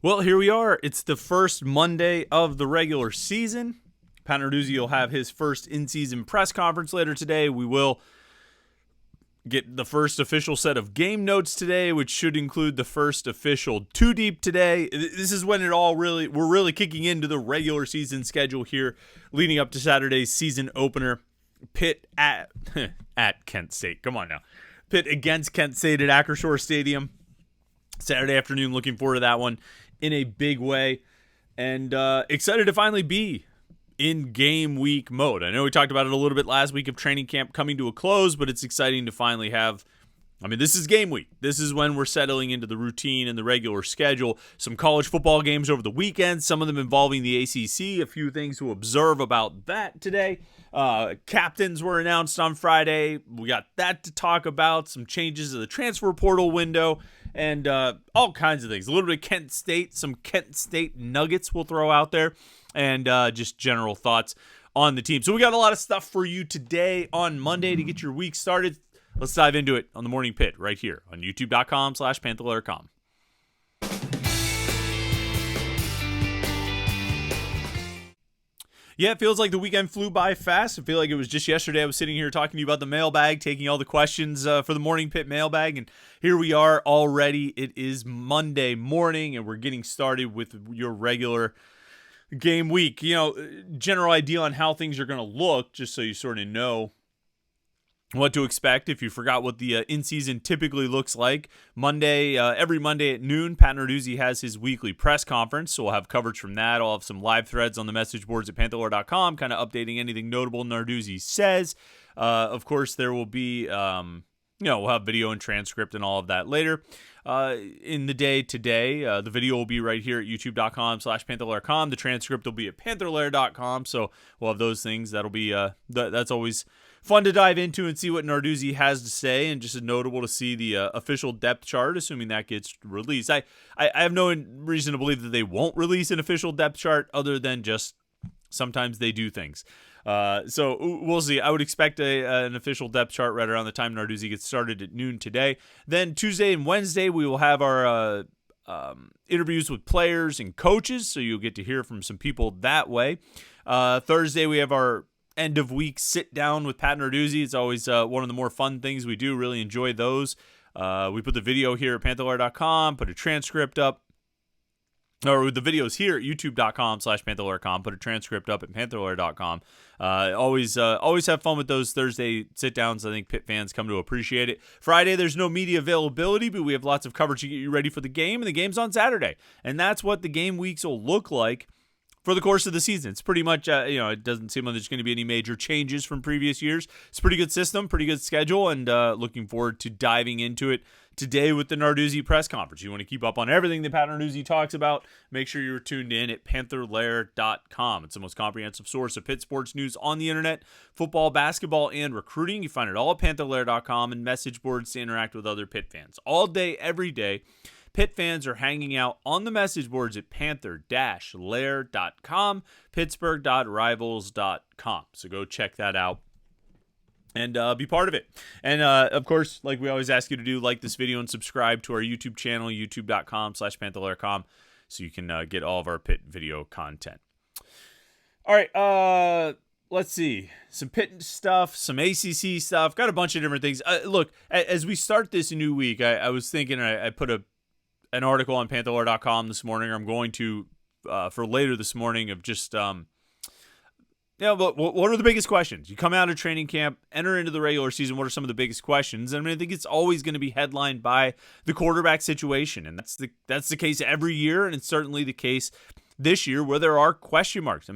Well, here we are. It's the first Monday of the regular season. Pat Narduzzi will have his first in-season press conference later today. We will get the first official set of game notes today, which should include the first official Two Deep today. This is when we're really kicking into the regular season schedule here, leading up to Saturday's season opener. Pitt at Kent State. Come on now. Pitt against Kent State at Acrisure Stadium. Saturday afternoon. Looking forward to that one in a big way, and excited to finally be in game week mode. I know we talked about it a little bit last week of training camp coming to a close, but it's exciting to finally have, this is game week. This is when we're settling into the routine and the regular schedule. Some college football games over the weekend, some of them involving the ACC, a few things to observe about that today. Captains were announced on Friday. We got that to talk about, some changes to the transfer portal window, and all kinds of things. A little bit of Kent State, some Kent State nuggets we'll throw out there, and just general thoughts on the team. So we got a lot of stuff for you today on Monday to get your week started. Let's dive into it on the Morning Pitt right here on youtube.com/Panther-Lair.com. Yeah, it feels like the weekend flew by fast. I feel like it was just yesterday I was sitting here talking to you about the mailbag, taking all the questions for the Morning Pitt mailbag, and here we are already. It is Monday morning, and we're getting started with your regular game week. General idea on how things are going to look, just so you sort of know what to expect. If you forgot what the in-season typically looks like, every Monday at noon, Pat Narduzzi has his weekly press conference, so we'll have coverage from that. I'll have some live threads on the message boards at Panther-Lair.com, kind of updating anything notable Narduzzi says. Of course, there will be, we'll have video and transcript and all of that later. In the day today, the video will be right here at youtube.com/Panther-Lair.com. The transcript will be at Panther-Lair.com, so we'll have those things. That'll be, that's always fun to dive into and see what Narduzzi has to say, and just notable to see the official depth chart, assuming that gets released. I have no reason to believe that they won't release an official depth chart, other than just sometimes they do things. So we'll see. I would expect an official depth chart right around the time Narduzzi gets started at noon today. Then Tuesday and Wednesday, we will have our interviews with players and coaches, so you'll get to hear from some people that way. Thursday, we have our end of week sit down with Pat Narduzzi. It's always one of the more fun things we do. Really enjoy those. We put the video here at Panther-Lair.com, put a transcript up, or the videos here at youtube.com/Panther-Lair.com, put a transcript up at Panther-Lair.com. Always have fun with those Thursday sit downs. I think Pitt fans come to appreciate it. Friday, there's no media availability, but we have lots of coverage to get you ready for the game, and the game's on Saturday. And that's what the game weeks will look like for the course of the season. It's pretty much, it doesn't seem like there's going to be any major changes from previous years. It's a pretty good system, pretty good schedule, and looking forward to diving into it today with the Narduzzi press conference. You want to keep up on everything that Pat Narduzzi talks about, make sure you're tuned in at Panther-Lair.com. It's the most comprehensive source of Pitt sports news on the internet, football, basketball, and recruiting. You find it all at Panther-Lair.com, and message boards to interact with other Pitt fans. All day, every day, Pitt fans are hanging out on the message boards at Panther-Lair.com, Pittsburgh.rivals.com. So go check that out and be part of it. And of course, like we always ask you to do, like this video and subscribe to our YouTube channel, youtube.com/Panther-Lair.com, so you can get all of our Pitt video content. All right, let's see. Some Pitt stuff, some ACC stuff, got a bunch of different things. Look, as we start this new week, I was thinking, I put an article on Panther-Lair.com this morning, or I'm going to for later this morning, of just but what are the biggest questions? You come out of training camp, enter into the regular season, what are some of the biggest questions? And I think it's always going to be headlined by the quarterback situation, and that's the case every year, and it's certainly the case this year, where there are question marks.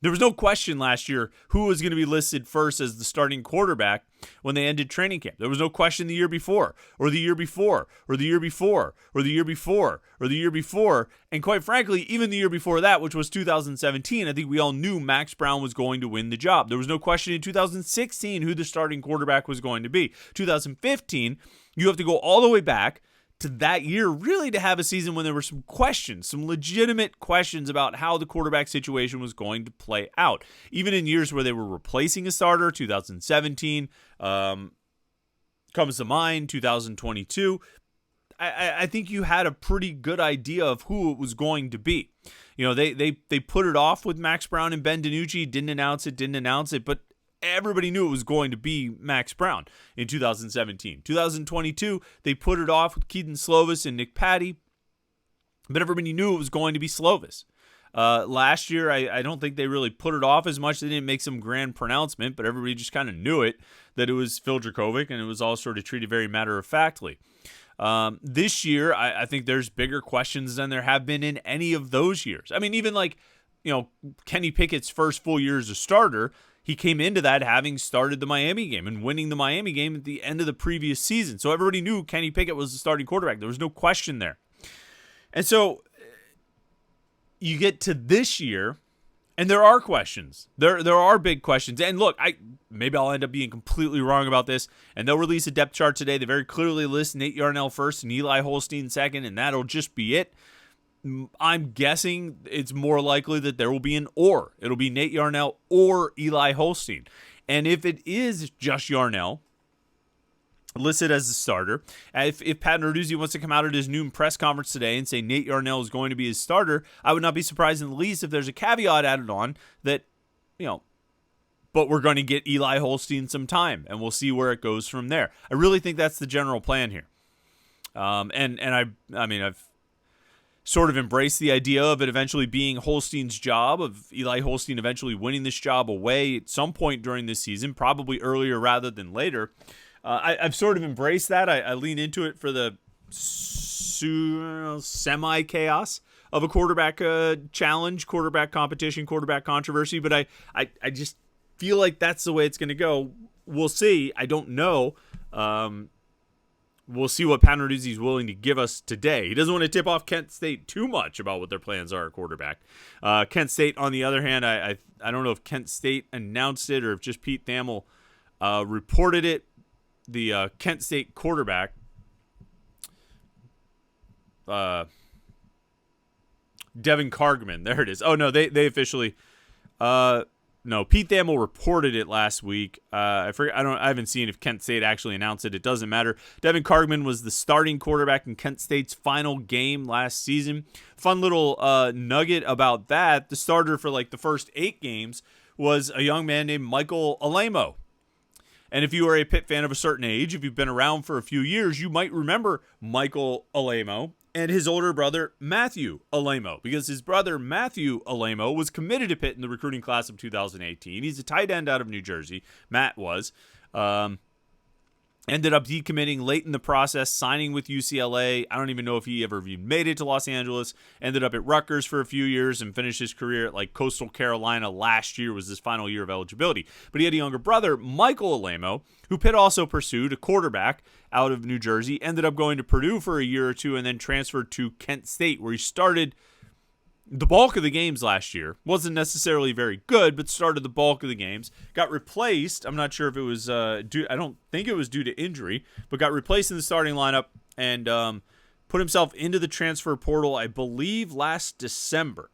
There was no question last year who was going to be listed first as the starting quarterback when they ended training camp. There was no question the year before, or the year before, or the year before, or the year before, or the year before. And quite frankly, even the year before that, which was 2017, I think we all knew Max Brown was going to win the job. There was no question in 2016 who the starting quarterback was going to be. 2015, you have to go all the way back to that year really to have a season when there were some questions, some legitimate questions about how the quarterback situation was going to play out. Even in years where they were replacing a starter, 2017 comes to mind, 2022. I think you had a pretty good idea of who it was going to be. They put it off with Max Brown and Ben DiNucci, didn't announce it, but everybody knew it was going to be Max Brown in 2017. 2022, they put it off with Keaton Slovis and Nick Patty, but everybody knew it was going to be Slovis. Last year, I don't think they really put it off as much. They didn't make some grand pronouncement, but everybody just kind of knew it, that it was Phil Dracovic, and it was all sort of treated very matter-of-factly. This year, I think there's bigger questions than there have been in any of those years. I mean, even Kenny Pickett's first full year as a starter, he came into that having started the Miami game and winning the Miami game at the end of the previous season. So everybody knew Kenny Pickett was the starting quarterback. There was no question there. And so you get to this year, and there are questions. There are big questions. And look, maybe I'll end up being completely wrong about this, and they'll release a depth chart today. They very clearly list Nate Yarnell first and Eli Holstein second, and that'll just be it. I'm guessing it's more likely that there will be an or. It'll be Nate Yarnell or Eli Holstein. And if it is just Yarnell listed as the starter, if Pat Narduzzi wants to come out at his noon press conference today and say Nate Yarnell is going to be his starter, I would not be surprised in the least if there's a caveat added on that, but we're going to get Eli Holstein some time, and we'll see where it goes from there. I really think that's the general plan here. I've sort of embraced the idea of it eventually being Holstein's job, of Eli Holstein eventually winning this job away at some point during this season, probably earlier rather than later. I've sort of embraced that. I lean into it for the semi-chaos of a quarterback challenge, quarterback competition, quarterback controversy, but I just feel like that's the way it's going to go. We'll see. I don't know. We'll see what Pat Narduzzi is willing to give us today. He doesn't want to tip off Kent State too much about what their plans are at quarterback. Kent State, on the other hand, I don't know if Kent State announced it or if just Pete Thamel reported it. The Kent State quarterback, Devin Cargman, there it is. Oh, no, they officially... No, Pete Thamel reported it last week. I forget. I haven't seen if Kent State actually announced it. It doesn't matter. Devin Cargman was the starting quarterback in Kent State's final game last season. Fun little nugget about that. The starter for the first 8 games was a young man named Michael Alamo. And if you are a Pitt fan of a certain age, if you've been around for a few years, you might remember Michael Alamo and his older brother, Matthew Alamo, because his brother, Matthew Alamo, was committed to Pitt in the recruiting class of 2018. He's a tight end out of New Jersey. Matt was. Ended up decommitting late in the process, signing with UCLA. I don't even know if he ever even made it to Los Angeles. Ended up at Rutgers for a few years and finished his career at Coastal Carolina last year was his final year of eligibility. But he had a younger brother, Michael Alamo, who Pitt also pursued, a quarterback out of New Jersey. Ended up going to Purdue for a year or two and then transferred to Kent State, where he started the bulk of the games last year. Wasn't necessarily very good, but started the bulk of the games. Got replaced. I'm not sure if it was due. I don't think it was due to injury, but got replaced in the starting lineup and put himself into the transfer portal, I believe, last December.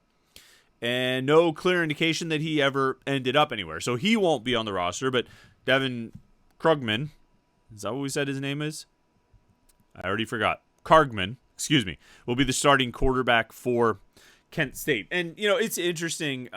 And no clear indication that he ever ended up anywhere. So he won't be on the roster, but Devin Krugman, is that what we said his name is? I already forgot. Cargman, will be the starting quarterback for Kent State. And, it's interesting.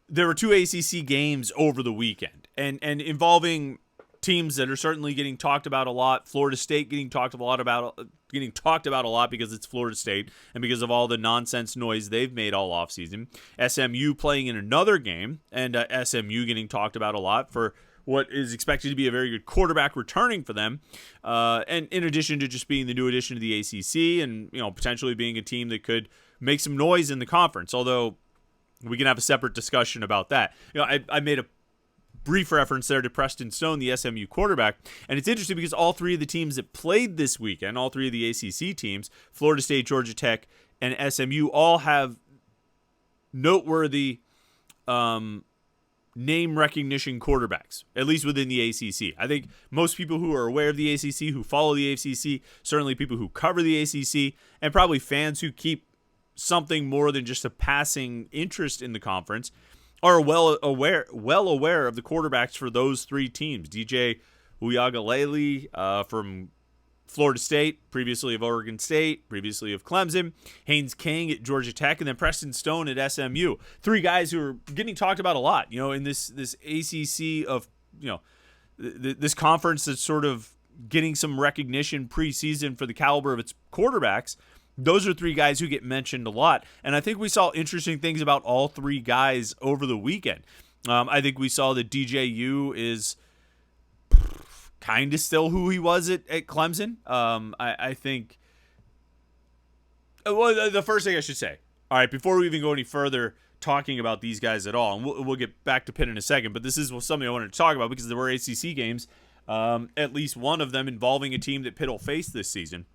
There were 2 ACC games over the weekend and involving teams that are certainly getting talked about a lot. Florida State getting talked about a lot because it's Florida State and because of all the nonsense noise they've made all offseason. SMU playing in another game and SMU getting talked about a lot for what is expected to be a very good quarterback returning for them. And in addition to just being the new addition to the ACC and, potentially being a team that could make some noise in the conference, although we can have a separate discussion about that. I made a brief reference there to Preston Stone, the SMU quarterback, and it's interesting because all 3 of the teams that played this weekend, all 3 of the ACC teams, Florida State, Georgia Tech, and SMU, all have noteworthy name recognition quarterbacks, at least within the ACC. I think most people who are aware of the ACC, who follow the ACC, certainly people who cover the ACC, and probably fans who keep something more than just a passing interest in the conference, are well aware of the quarterbacks for those 3 teams. DJ Uyagalele from Florida State, previously of Oregon State, previously of Clemson, Haynes King at Georgia Tech, and then Preston Stone at SMU. Three guys who are getting talked about a lot, in this ACC of, this conference that's sort of getting some recognition preseason for the caliber of its quarterbacks. Those are three guys who get mentioned a lot, and I think we saw interesting things about all three guys over the weekend. I think we saw that DJU is kind of still who he was at Clemson. I think, well, the first thing I should say, all right, before we even go any further talking about these guys at all, and we'll get back to Pitt in a second, but this is something I wanted to talk about because there were ACC games, at least one of them involving a team that Pitt will face this season.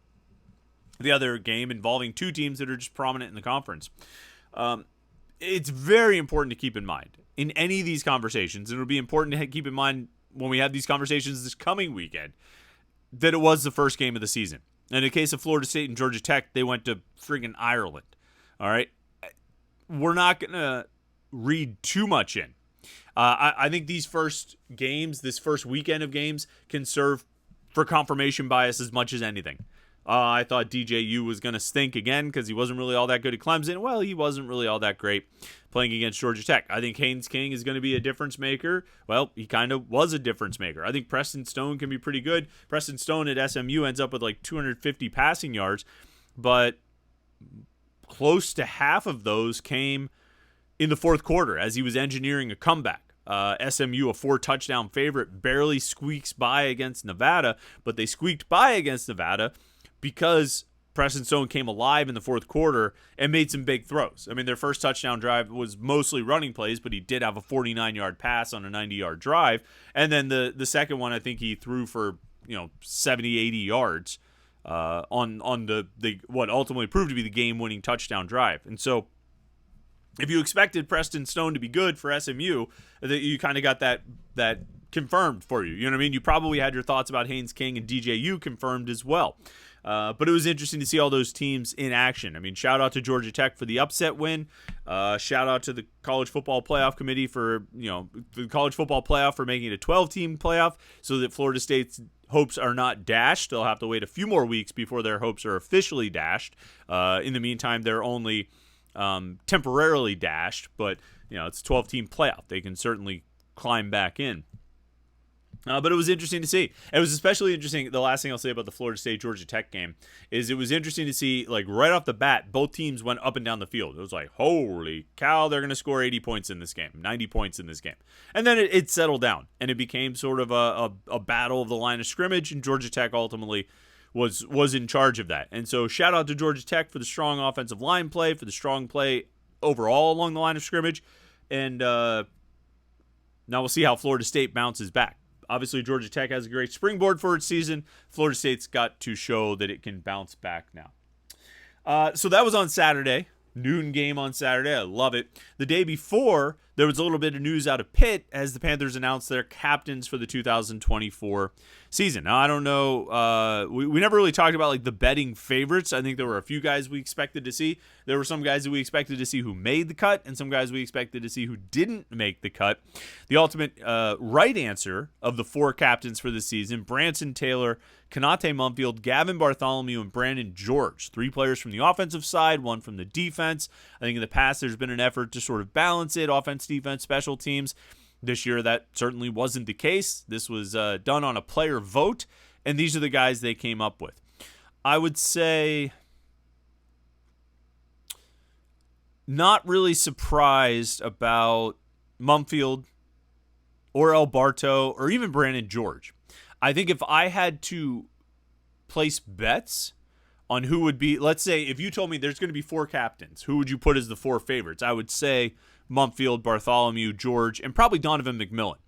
The other game involving two teams that are just prominent in the conference. It's very important to keep in mind in any of these conversations, and it'll be important to keep in mind when we have these conversations this coming weekend, that it was the first game of the season. In the case of Florida State and Georgia Tech, they went to friggin' Ireland. All right? We're not going to read too much in. I think these first games, this first weekend of games, can serve for confirmation bias as much as anything. I thought DJU was going to stink again because he wasn't really all that good at Clemson. Well, he wasn't really all that great playing against Georgia Tech. I think Haynes King is going to be a difference maker. Well, he kind of was a difference maker. I think Preston Stone can be pretty good. Preston Stone at SMU ends up with like 250 passing yards, but close to half of those came in the fourth quarter as he was engineering a comeback. SMU, a 4-touchdown favorite, barely squeaks by against Nevada, but they squeaked by against Nevada because Preston Stone came alive in the fourth quarter and made some big throws. I mean, their first touchdown drive was mostly running plays, but he did have a 49-yard pass on a 90-yard drive. And then the second one, I think he threw for 70, 80 yards on the what ultimately proved to be the game-winning touchdown drive. And so if you expected Preston Stone to be good for SMU, that you kind of got that confirmed for you. You know what I mean? You probably had your thoughts about Haynes King and DJU confirmed as well. But it was interesting to see all those teams in action. I mean, shout out to Georgia Tech for the upset win. Shout out to the College Football Playoff Committee for the College Football Playoff for making it a 12-team playoff so that Florida State's hopes are not dashed. They'll have to wait a few more weeks before their hopes are officially dashed. In the meantime, they're only temporarily dashed, but it's a 12-team playoff. They can certainly climb back in. But it was interesting to see. It was especially interesting. The last thing I'll say about the Florida State-Georgia Tech game is it was interesting to see, like, right off the bat, both teams went up and down the field. It was like, holy cow, they're going to score 80 points in this game, 90 points in this game. And then it settled down, and it became sort of a battle of the line of scrimmage, and Georgia Tech ultimately was in charge of that. And so shout out to Georgia Tech for the strong offensive line play, for the strong play overall along the line of scrimmage. And now we'll see how Florida State bounces back. Obviously, Georgia Tech has a great springboard for its season. Florida State's got to show that it can bounce back now. So that was on Saturday. Noon game on Saturday. I love it. The day before, there was a little bit of news out of Pitt as the Panthers announced their captains for the 2024 season. Now, I don't know. We never really talked about like the betting favorites. I think there were a few guys we expected to see. There were some guys that we expected to see who made the cut and some guys we expected to see who didn't make the cut. The ultimate right answer of the four captains for the season, Branson Taylor, Kanate Mumfield, Gavin Bartholomew, and Brandon George. Three players from the offensive side, one from the defense. I think in the past there's been an effort to sort of balance it, offense, defense, special teams. This year that certainly wasn't the case. This was done on a player vote, and these are the guys they came up with. I would say not really surprised about Mumfield or El Barto or even Brandon George. I think if I had to place bets on who would be, let's say if you told me there's going to be four captains, who would you put as the four favorites? I would say Mumfield, Bartholomew, George, and probably Donovan McMillan.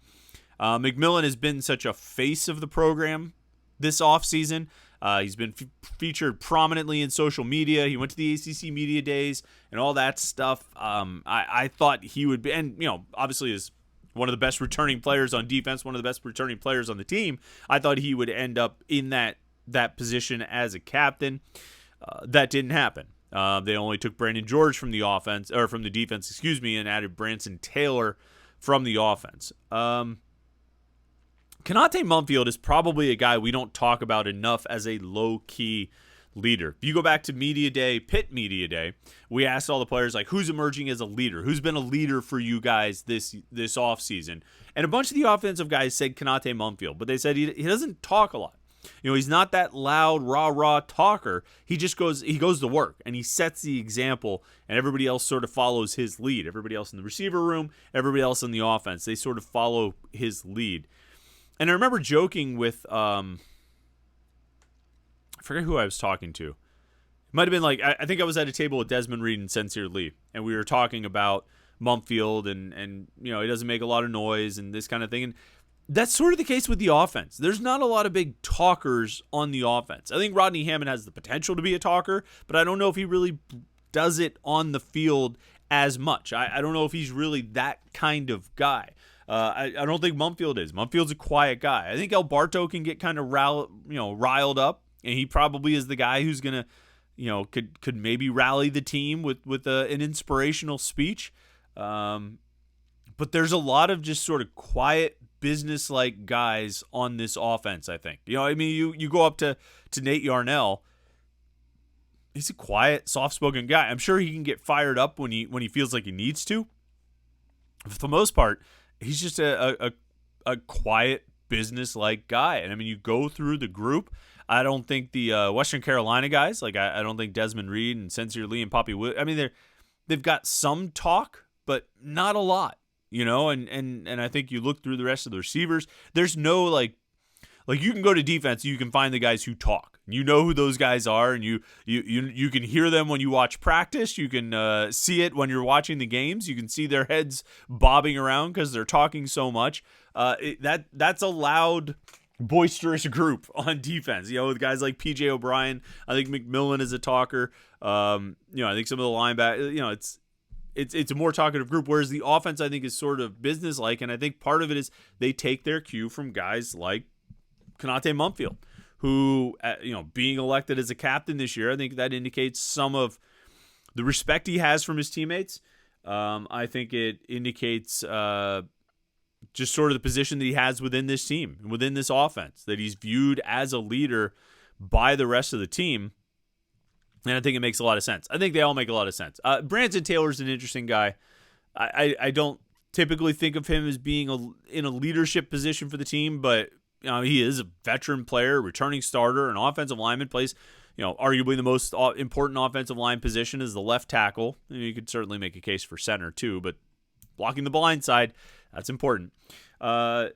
McMillan has been such a face of the program this offseason. He's been featured prominently in social media. He went to the ACC Media Days and all that stuff. I thought he would be, and obviously is one of the best returning players on defense, one of the best returning players on the team. I thought he would end up in that position as a captain. That didn't happen. They only took Brandon George from the offense, or from the defense, and added Branson Taylor from the offense. Konate Mumfield is probably a guy we don't talk about enough as a low-key leader. If you go back to Media Day, Pitt Media Day, we asked all the players, like, who's emerging as a leader? Who's been a leader for you guys this offseason? And a bunch of the offensive guys said Konate Mumfield, but they said he doesn't talk a lot. He's not that loud, rah-rah talker. He goes to work, and he sets the example, and everybody else sort of follows his lead. Everybody else in the receiver room, everybody else in the offense, they sort of follow his lead. And I remember joking with, I forget who I was talking to. It might have been I think I was at a table with Desmond Reed and Sincere Lee, and we were talking about Mumfield and he doesn't make a lot of noise and this kind of thing. And that's sort of the case with the offense. There's not a lot of big talkers on the offense. I think Rodney Hammond has the potential to be a talker, but I don't know if he really does it on the field as much. I don't know if he's really that kind of guy. I don't think Mumfield is. Mumfield's a quiet guy. I think Alberto can get kind of riled up, and he probably is the guy who's gonna, could maybe rally the team with an inspirational speech. But there's a lot of just sort of quiet, business-like guys on this offense, I think. You go up to Nate Yarnell. He's a quiet, soft-spoken guy. I'm sure he can get fired up when he feels like he needs to. For the most part, he's just a quiet, business-like guy. And, you go through the group. I don't think the Western Carolina guys, I don't think Desmond Reed and Sincere Lee and Poppy Wood, they've got some talk, but not a lot, and I think you look through the rest of the receivers, there's no, you can go to defense, you can find the guys who talk. You know who those guys are, and you can hear them when you watch practice. You can see it when you're watching the games. You can see their heads bobbing around because they're talking so much. That's a loud, boisterous group on defense. With guys like PJ O'Brien. I think McMillan is a talker. I think some of the linebackers. It's a more talkative group, whereas the offense, I think, is sort of business-like, and I think part of it is they take their cue from guys like Konate Mumfield, who, being elected as a captain this year, I think that indicates some of the respect he has from his teammates. I think it indicates just sort of the position that he has within this team, within this offense, that he's viewed as a leader by the rest of the team. And I think it makes a lot of sense. I think they all make a lot of sense. Branson Taylor's an interesting guy. I don't typically think of him as being in a leadership position for the team, but he is a veteran player, returning starter, an offensive lineman, plays, arguably the most important offensive line position is the left tackle. You could certainly make a case for center too, but blocking the blind side, that's important. I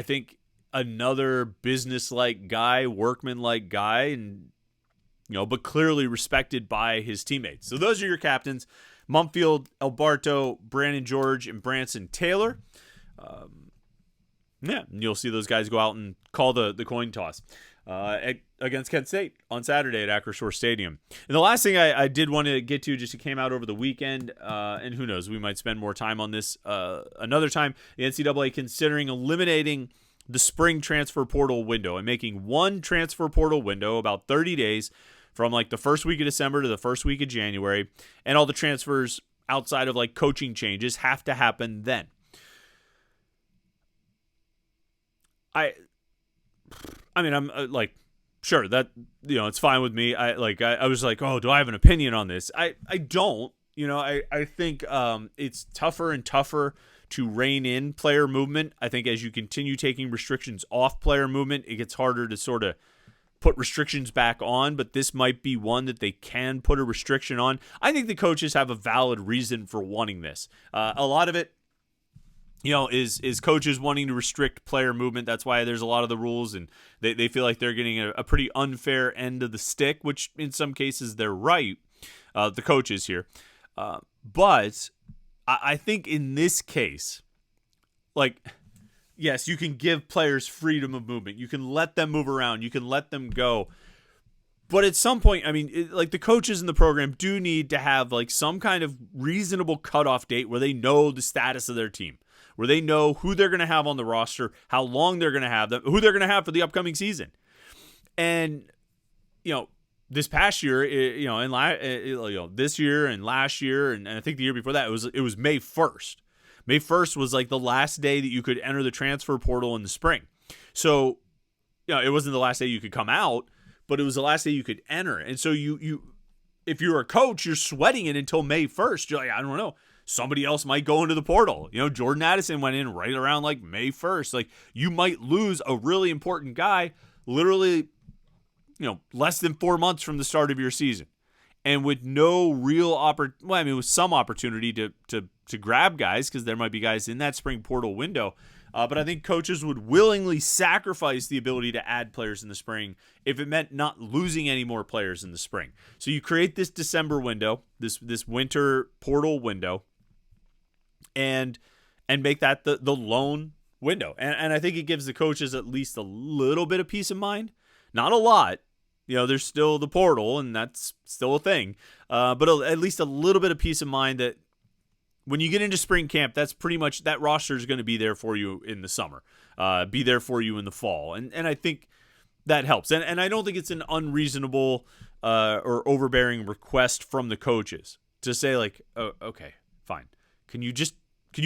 think another business-like guy, workman-like guy, and but clearly respected by his teammates. So those are your captains: Mumfield, Alberto, Brandon George, and Branson Taylor. You'll see those guys go out and call the coin toss against Kent State on Saturday at Acrisure Stadium. And the last thing I did want to get to, just it came out over the weekend, and who knows, we might spend more time on this another time. The NCAA considering eliminating the spring transfer portal window and making one transfer portal window about 30 days from the first week of December to the first week of January, and all the transfers outside of coaching changes have to happen then. I'm sure that, it's fine with me. I was oh, do I have an opinion on this? I don't, I think it's tougher and tougher to rein in player movement. I think as you continue taking restrictions off player movement, it gets harder to sort of put restrictions back on, but this might be one that they can put a restriction on. I think the coaches have a valid reason for wanting this. A lot of it, is coaches wanting to restrict player movement. That's why there's a lot of the rules, and they feel like they're getting a pretty unfair end of the stick, which in some cases they're right, the coaches here. But I think in this case, yes, you can give players freedom of movement. You can let them move around. You can let them go. But at some point, the coaches in the program do need to have some kind of reasonable cutoff date where they know the status of their team, where they know who they're going to have on the roster, how long they're going to have them, who they're going to have for the upcoming season. And, this past year, this year and last year, and I think the year before that, it was May 1st. May 1st was like the last day that you could enter the transfer portal in the spring. So, it wasn't the last day you could come out, but it was the last day you could enter. And so you if you're a coach, you're sweating it until May 1st. You're like, I don't know. Somebody else might go into the portal. Jordan Addison went in right around like May 1st. Like, you might lose a really important guy literally, less than 4 months from the start of your season. And with no real with some opportunity to grab guys, because there might be guys in that spring portal window. But I think coaches would willingly sacrifice the ability to add players in the spring if it meant not losing any more players in the spring. So you create this December window, this winter portal window, and make that the lone window. And I think it gives the coaches at least a little bit of peace of mind. Not a lot. There's still the portal, and that's still a thing. But at least a little bit of peace of mind that when you get into spring camp, that's pretty much, that roster is going to be there for you in the summer, be there for you in the fall. And I think that helps. And I don't think it's an unreasonable or overbearing request from the coaches to say like, oh, okay, fine. Can you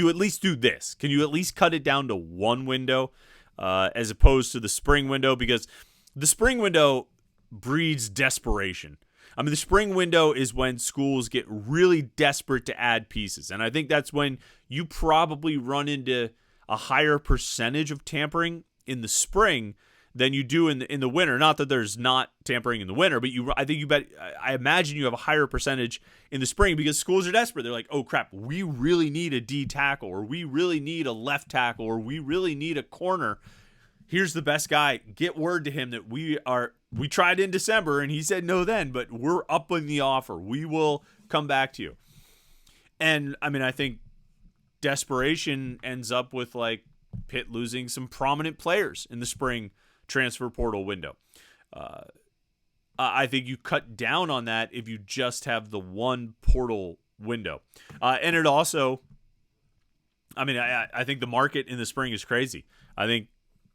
at least do this? Can you at least cut it down to one window as opposed to the spring window? Because the spring window breeds desperation. I mean, the spring window is when schools get really desperate to add pieces. And I think that's when you probably run into a higher percentage of tampering in the spring than you do in the winter. Not that there's not tampering in the winter, but I imagine you have a higher percentage in the spring because schools are desperate. They're like, oh crap, we really need a D tackle, or we really need a left tackle, or we really need a corner. Here's the best guy. Get word to him that we tried in December and he said no then, but we're up on the offer. We will come back to you. And I mean, I think desperation ends up with like Pitt losing some prominent players in the spring transfer portal window. I think you cut down on that if you just have the one portal window. And it also, I think the market in the spring is crazy. I think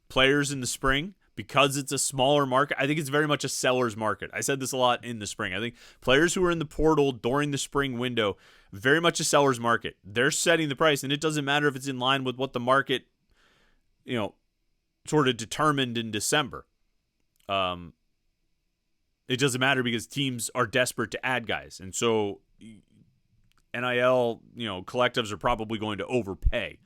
players in the spring, because it's a smaller market, I think it's very much a seller's market. I said this a lot in the spring. I think players who are in the portal during the spring window, very much a seller's market. They're setting the price, and it doesn't matter if it's in line with what the market, sort of determined in December. It doesn't matter because teams are desperate to add guys. And so NIL, collectives are probably going to overpay.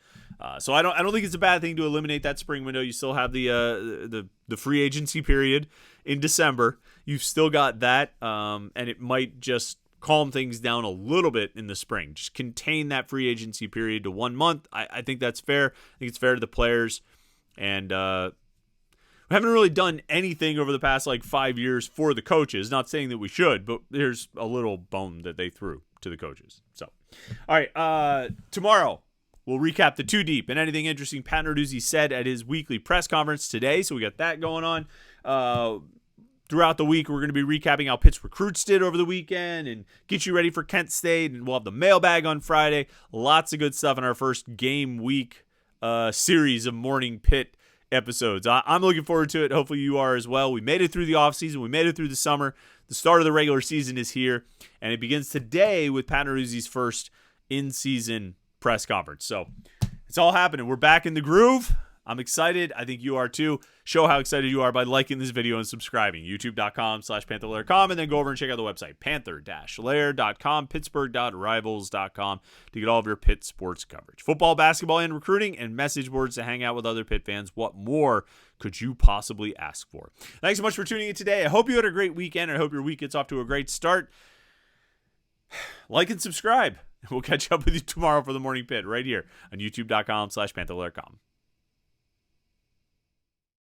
So I don't think it's a bad thing to eliminate that spring window. You still have the free agency period in December. You've still got that, and it might just calm things down a little bit in the spring. Just contain that free agency period to 1 month. I think that's fair. I think it's fair to the players, and we haven't really done anything over the past 5 years for the coaches. Not saying that we should, but there's a little bone that they threw to the coaches. So, all right, tomorrow we'll recap the Too Deep and anything interesting Pat Narduzzi said at his weekly press conference today. So we got that going on. Throughout the week, we're going to be recapping how Pitt's recruits did over the weekend and get you ready for Kent State. And we'll have the mailbag on Friday. Lots of good stuff in our first game week series of Morning Pitt episodes. I'm looking forward to it. Hopefully you are as well. We made it through the offseason. We made it through the summer. The start of the regular season is here, and it begins today with Pat Narduzzi's first in-season press conference. So it's all happening. We're back in the groove. I'm excited. I think you are too. Show how excited you are by liking this video and subscribing. YouTube.com/Panther-Lair.com, and then go over and check out the website, Panther-Lair.com, Pittsburgh.rivals.com, to get all of your Pitt sports coverage. Football, basketball, and recruiting, and message boards to hang out with other Pitt fans. What more could you possibly ask for? Thanks so much for tuning in today. I hope you had a great weekend. I hope your week gets off to a great start. Like and subscribe. We'll catch up with you tomorrow for the Morning Pit right here on YouTube.com/Panther-Lair.com.